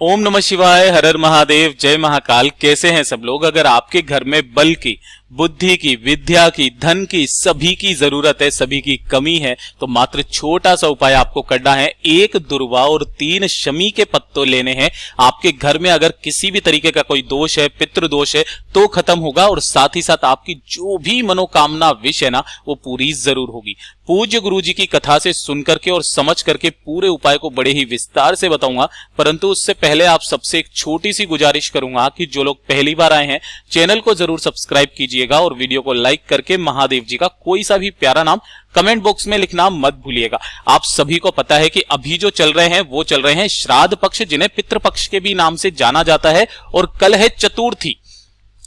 ओम नमः शिवाय, हर हर महादेव, जय महाकाल। कैसे हैं सब लोग? अगर आपके घर में बल की, बुद्धि की, विद्या की, धन की, सभी की जरूरत है, सभी की कमी है, तो मात्र छोटा सा उपाय आपको करना है। 1 दुर्वा और 3 शमी के पत्तों लेने हैं। आपके घर में अगर किसी भी तरीके का कोई दोष है, पितृ दोष है, तो खत्म होगा और साथ ही साथ आपकी जो भी मनोकामना विश है ना, वो पूरी जरूर होगी। पूज्य गुरु जी की कथा से सुन करके और समझ करके पूरे उपाय को बड़े ही विस्तार से बताऊंगा, परंतु उससे पहले आप सबसे एक छोटी सी गुजारिश करूंगा कि जो लोग पहली बार आए हैं, चैनल को जरूर सब्सक्राइब कीजिएगा और वीडियो को लाइक करके महादेव जी का कोई सा भी प्यारा नाम कमेंट बॉक्स में लिखना मत भूलिएगा। आप सभी को पता है कि अभी जो चल रहे हैं वो चल रहे हैं श्राद्ध पक्ष, जिन्हें पितृपक्ष के भी नाम से जाना जाता है, और कल है चतुर्थी,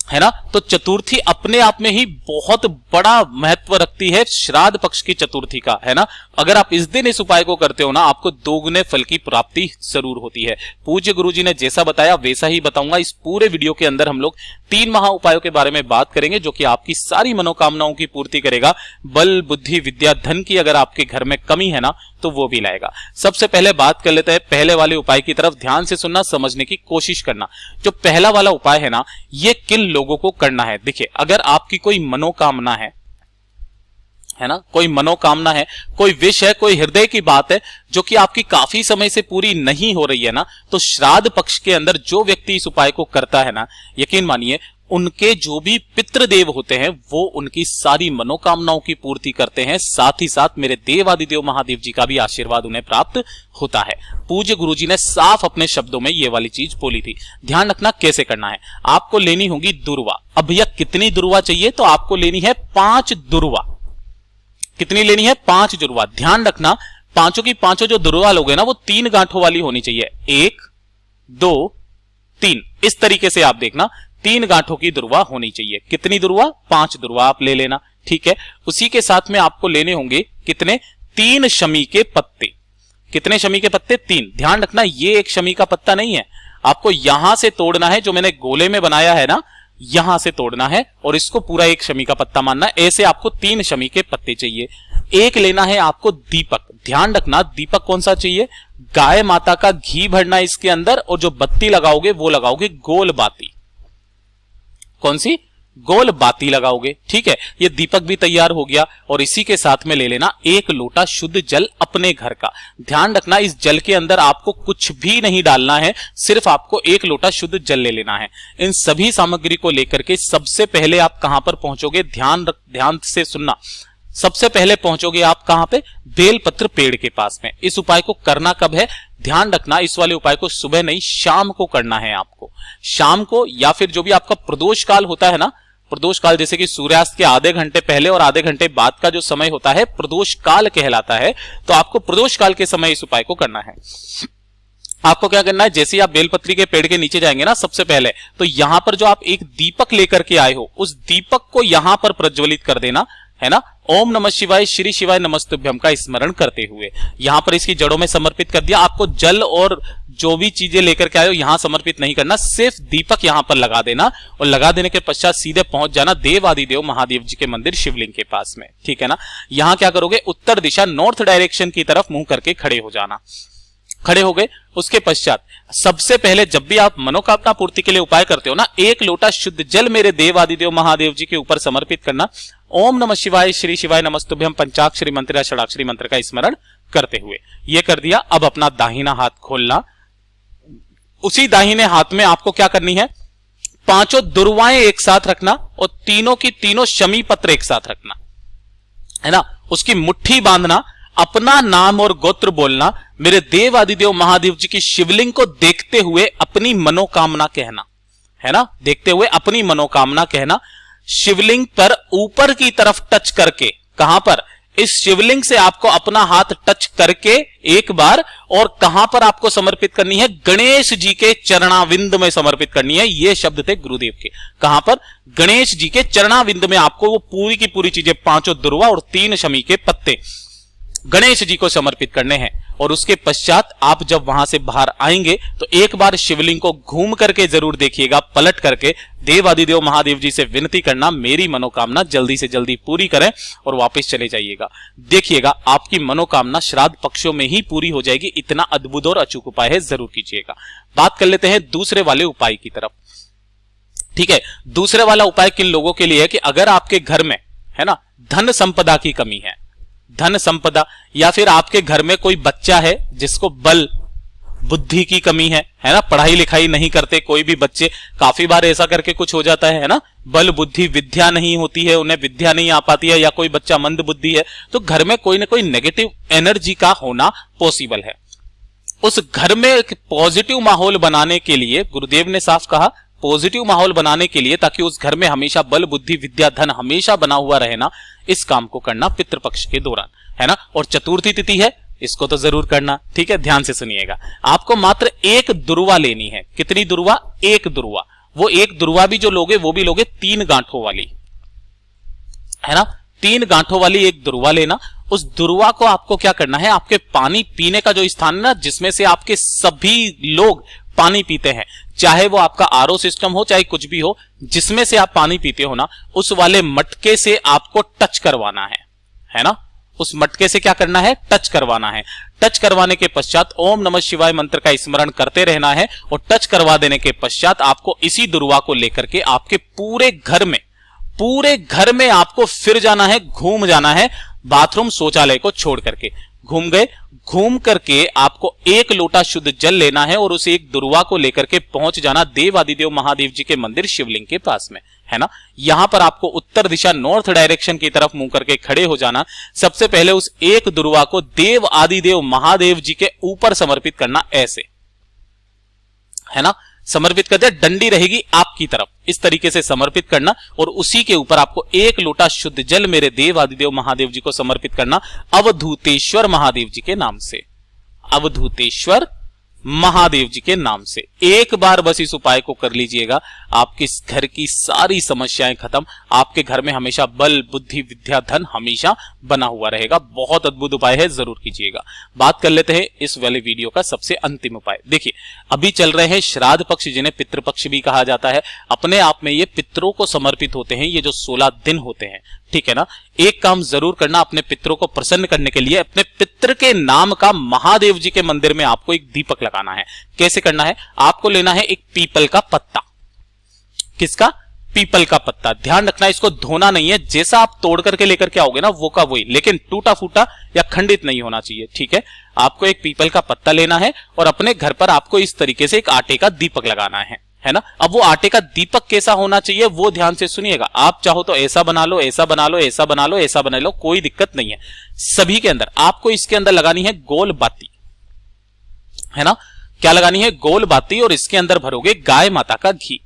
है ना। तो चतुर्थी अपने आप में ही बहुत बड़ा महत्व रखती है, श्राद्ध पक्ष की चतुर्थी का, है ना। अगर आप इस दिन इस उपाय को करते हो ना, आपको दोगुने फल की प्राप्ति जरूर होती है। पूज्य गुरुजी ने जैसा बताया वैसा ही बताऊंगा। इस पूरे वीडियो के अंदर हम लोग 3 महा उपायों के बारे में बात करेंगे, जो कि आपकी सारी मनोकामनाओं की पूर्ति करेगा। बल, बुद्धि, विद्या, धन की अगर आपके घर में कमी है ना, तो वो भी लाएगा। सबसे पहले बात कर लेते हैं पहले वाले उपाय की तरफ। ध्यान से सुनना, समझने की कोशिश करना। जो पहला वाला उपाय है ना, ये किन लोगों को करना है? देखिए, अगर आपकी कोई मनोकामना है ना, कोई मनोकामना है, कोई विश है, कोई हृदय की बात है जो कि आपकी काफी समय से पूरी नहीं हो रही है ना, तो श्राद्ध पक्ष के अंदर जो व्यक्ति इस उपाय को करता है ना, यकीन मानिए उनके जो भी पितृदेव होते हैं वो उनकी सारी मनोकामनाओं की पूर्ति करते हैं। साथ ही साथ मेरे देवादिदेव महादेव जी का भी आशीर्वाद उन्हें प्राप्त होता है। पूज्य गुरुजी ने साफ अपने शब्दों में ये वाली चीज बोली थी। ध्यान रखना कैसे करना है। आपको लेनी होगी दुर्वा। अब भैया कितनी दुर्वा चाहिए? तो आपको लेनी है 5 दुर्वा। कितनी लेनी है? 5 दुर्वा। ध्यान रखना, पांचों की पांचों जो दुर्वा लोगे ना, वो 3 गांठों वाली होनी चाहिए। 1, 2, 3, इस तरीके से आप देखना, 3 गांठों की दुर्वा होनी चाहिए। कितनी दुर्वा? 5 दुर्वा आप ले लेना, ठीक है। उसी के साथ में आपको लेने होंगे कितने? 3 शमी के पत्ते। कितने शमी के पत्ते? 3। ध्यान रखना, ये एक शमी का पत्ता नहीं है, आपको यहां से तोड़ना है। जो मैंने गोले में बनाया है ना, यहां से तोड़ना है और इसको पूरा एक शमी का पत्ता मानना है। ऐसे आपको 3 शमी के पत्ते चाहिए। एक लेना है आपको दीपक। ध्यान रखना, दीपक कौन सा चाहिए? गाय माता का घी भरना है इसके अंदर, और जो बत्ती लगाओगे वो लगाओगे गोल बाती। कौन सी? गोल बाती लगाओगे, ठीक है। ये दीपक भी तैयार हो गया। और इसी के साथ में ले लेना 1 लोटा शुद्ध जल अपने घर का। ध्यान रखना, इस जल के अंदर आपको कुछ भी नहीं डालना है, सिर्फ आपको 1 लोटा शुद्ध जल ले लेना है। इन सभी सामग्री को लेकर के सबसे पहले आप कहां पर पहुंचोगे? ध्यान से सुनना। सबसे पहले पहुंचोगे आप कहां पे? बेलपत्र पेड़ के पास में। इस उपाय को करना कब है? ध्यान रखना, इस वाले उपाय को सुबह नहीं, शाम को करना है आपको। शाम को, या फिर जो भी आपका प्रदोष काल होता है ना, प्रदोष काल जैसे कि सूर्यास्त के आधे घंटे पहले और आधे घंटे बाद का जो समय होता है, प्रदोष काल कहलाता है। तो आपको प्रदोष काल के समय इस उपाय को करना है। आपको क्या करना है? जैसे ही आप बेलपत्री के पेड़ के नीचे जाएंगे ना, सबसे पहले तो यहां पर जो आप एक दीपक लेकर के आए हो, उस दीपक को यहां पर प्रज्वलित कर देना, है ना। ओम नमः शिवाय, श्री शिवाय नमस्तुभ्यम का स्मरण करते हुए यहां पर इसकी जड़ों में समर्पित कर दिया। आपको जल और जो भी चीजें लेकर के आए हो यहां समर्पित नहीं करना, सिर्फ दीपक यहां पर लगा देना। और लगा देने के पश्चात सीधे पहुंच जाना देवादिदेव महादेव जी के मंदिर शिवलिंग के पास में, ठीक है ना। यहां क्या करोगे? उत्तर दिशा, नॉर्थ डायरेक्शन की तरफ मुंह करके खड़े हो जाना। खड़े हो गए, उसके पश्चात सबसे पहले जब भी आप मनोकामना पूर्ति के लिए उपाय करते हो ना, 1 लोटा शुद्ध जल मेरे देवादिदेव महादेव जी के ऊपर समर्पित करना। ओम नमः शिवाय, श्री शिवाय नमस्तुभ्यम पंचाक्षरी मंत्र या षडाक्षरी मंत्र का स्मरण करते हुए ये कर दिया। अब अपना दाहिना हाथ खोलना। उसी दाहिने हाथ में आपको क्या करनी है? 5 दुर्वाएं एक साथ रखना और तीनों की तीनों शमी पत्र एक साथ रखना, है ना। उसकी मुट्ठी बांधना, अपना नाम और गोत्र बोलना, मेरे देव आदिदेव महादेव जी की शिवलिंग को देखते हुए अपनी मनोकामना कहना, है ना। देखते हुए अपनी मनोकामना कहना। शिवलिंग पर ऊपर की तरफ टच करके, कहां पर? इस शिवलिंग से आपको अपना हाथ टच करके एक बार, और कहां पर आपको समर्पित करनी है? गणेश जी के चरणाविंद में समर्पित करनी है। ये शब्द थे गुरुदेव के। कहां पर? गणेश जी के चरणाविंद में आपको वो पूरी की पूरी चीजें, 5 दुर्वा और 3 शमी के पत्ते, गणेश जी को समर्पित करने हैं। और उसके पश्चात आप जब वहां से बाहर आएंगे तो एक बार शिवलिंग को घूम करके जरूर देखिएगा, पलट करके देवादिदेव महादेव जी से विनती करना मेरी मनोकामना जल्दी से जल्दी पूरी करें, और वापस चले जाइएगा। देखिएगा आपकी मनोकामना श्राद्ध पक्षों में ही पूरी हो जाएगी। इतना अद्भुत और अचूक उपाय है, जरूर कीजिएगा। बात कर लेते हैं दूसरे वाले उपाय की तरफ। ठीक है, दूसरे वाला उपाय किन लोगों के लिए है कि अगर आपके घर में है ना धन संपदा की कमी है, धन संपदा, या फिर आपके घर में कोई बच्चा है जिसको बल बुद्धि की कमी है ना, पढ़ाई लिखाई नहीं करते कोई भी बच्चे, काफी बार ऐसा करके कुछ हो जाता है ना, बल बुद्धि विद्या नहीं होती है, उन्हें विद्या नहीं आ पाती है, या कोई बच्चा मंद बुद्धि है, तो घर में कोई ना कोई नेगेटिव एनर्जी का होना पॉसिबल है। उस घर में एक पॉजिटिव माहौल बनाने के लिए गुरुदेव ने साफ कहा, पॉजिटिव माहौल बनाने के लिए, ताकि उस घर में हमेशा बल बुद्धि विद्या धन हमेशा बना हुआ रहे ना, इस काम को करना पितृपक्ष के दौरान, है ना। और चतुर्थी तिथि है, इसको तो जरूर करना। ठीक है, ध्यान से सुनिएगा। आपको मात्र एक दुर्वा लेनी है। कितनी दुर्वा? एक दुर्वा। वो एक दुर्वा भी जो लोगे वो भी लोगे 3 गांठों वाली, है ना, 3 गांठों वाली एक दुर्वा लेना। उस दुर्वा को आपको क्या करना है, आपके पानी पीने का जो स्थान है ना, जिसमें से आपके सभी लोग पानी पीते हैं, चाहे वो आपका आरओ सिस्टम हो चाहे कुछ भी हो, जिसमें से आप पानी पीते हो ना, उस वाले मटके से आपको टच करवाना है ना। उस मटके से क्या करना है? टच करवाना है। टच करवाने के पश्चात ओम नमः शिवाय मंत्र का स्मरण करते रहना है, और टच करवा देने के पश्चात आपको इसी दुर्वा को लेकर के आपके पूरे घर में आपको फिर जाना है, घूम जाना है, बाथरूम शौचालय को छोड़ करके। घूम गए, घूम करके आपको 1 लोटा शुद्ध जल लेना है, और उस एक दुर्वा को लेकर के पहुंच जाना देवादिदेव महादेव जी के मंदिर शिवलिंग के पास में, है ना। यहां पर आपको उत्तर दिशा नॉर्थ डायरेक्शन की तरफ मुंह करके खड़े हो जाना। सबसे पहले उस एक दुर्वा को देव आदिदेव महादेव जी के ऊपर समर्पित करना, ऐसे, है ना, समर्पित कर दिया। डंडी रहेगी आपकी तरफ, इस तरीके से समर्पित करना, और उसी के ऊपर आपको 1 लोटा शुद्ध जल मेरे देव आदिदेव महादेव जी को समर्पित करना, अवधूतेश्वर महादेव जी के नाम से, अवधूतेश्वर महादेव जी के नाम से। एक बार बस इस उपाय को कर लीजिएगा, आपके घर की सारी समस्याएं खत्म। आपके घर में हमेशा बल बुद्धि विद्या धन हमेशा बना हुआ रहेगा। बहुत अद्भुत उपाय है, जरूर कीजिएगा। बात कर लेते हैं इस वाले वीडियो का सबसे अंतिम उपाय। देखिए, अभी चल रहे हैं श्राद्ध पक्ष, जिन्हें पितृपक्ष भी कहा जाता है। अपने आप में ये पितरों को समर्पित होते हैं, ये जो 16 दिन होते हैं, ठीक है ना। एक काम जरूर करना, अपने पितरों को प्रसन्न करने के लिए अपने पितृ के नाम का महादेव जी के मंदिर में आपको एक दीपक लगाना है। कैसे करना है? आपको लेना है एक पीपल का पत्ता। किसका? पीपल का पत्ता। ध्यान रखना, इसको धोना नहीं है, जैसा आप तोड़ करके लेकर के आओगे ना वो का वही, लेकिन टूटा फूटा या खंडित नहीं होना चाहिए, ठीक है। आपको एक पीपल का पत्ता लेना है, और अपने घर पर आपको इस तरीके से एक आटे का दीपक लगाना है ना। अब वो आटे का दीपक कैसा होना चाहिए वो ध्यान से सुनिएगा। आप चाहो तो ऐसा बना लो, ऐसा बना लो, ऐसा बना लो, ऐसा बना लो, कोई दिक्कत नहीं है। सभी के अंदर आपको इसके अंदर लगानी है गोल बाती, है ना। क्या लगानी है? गोल बाती। और इसके अंदर भरोगे गाय माता का घी,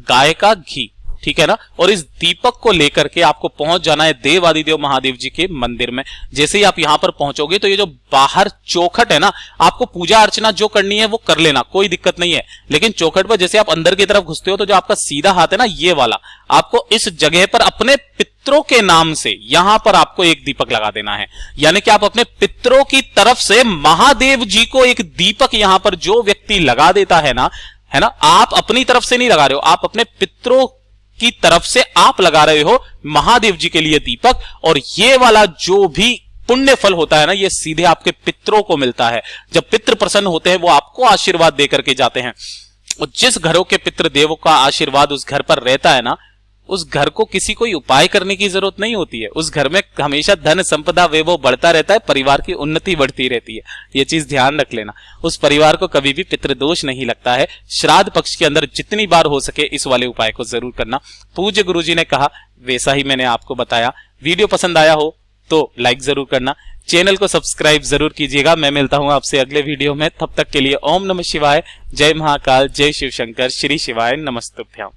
गाय का घी, ठीक है ना। और इस दीपक को लेकर के आपको पहुंच जाना है देव आदिदेव महादेव जी के मंदिर में। जैसे ही आप यहां पर पहुंचोगे तो ये जो बाहर चौखट है ना, आपको पूजा अर्चना जो करनी है वो कर लेना, कोई दिक्कत नहीं है। लेकिन चौखट पर जैसे आप अंदर की तरफ घुसते हो तो जो आपका सीधा हाथ है ना, ये वाला, आपको इस जगह पर अपने पितरों के नाम से यहां पर आपको एक दीपक लगा देना है। यानी कि आप अपने पितरों की तरफ से महादेव जी को एक दीपक यहां पर जो व्यक्ति लगा देता है ना, आप अपनी तरफ से नहीं लगा रहे हो, आप अपने पितरों की तरफ से आप लगा रहे हो महादेव जी के लिए दीपक। और ये वाला जो भी पुण्य फल होता है ना, ये सीधे आपके पितरों को मिलता है। जब पितृ प्रसन्न होते हैं वो आपको आशीर्वाद देकर के जाते हैं। और जिस घरों के पितृ देवों का आशीर्वाद उस घर पर रहता है ना, उस घर को किसी कोई उपाय करने की जरूरत नहीं होती है। उस घर में हमेशा धन संपदा वैभव बढ़ता रहता है, परिवार की उन्नति बढ़ती रहती है। ये चीज ध्यान रख लेना। उस परिवार को कभी भी पितृदोष नहीं लगता है। श्राद्ध पक्ष के अंदर जितनी बार हो सके इस वाले उपाय को जरूर करना। पूज्य गुरुजी ने कहा वैसा ही मैंने आपको बताया। वीडियो पसंद आया हो तो लाइक जरूर करना, चैनल को सब्सक्राइब जरूर कीजिएगा। मैं मिलता हूं आपसे अगले वीडियो में, तब तक के लिए ओम नमः शिवाय, जय महाकाल, जय शिव शंकर, श्री शिवाय नमस्तुभ्याम।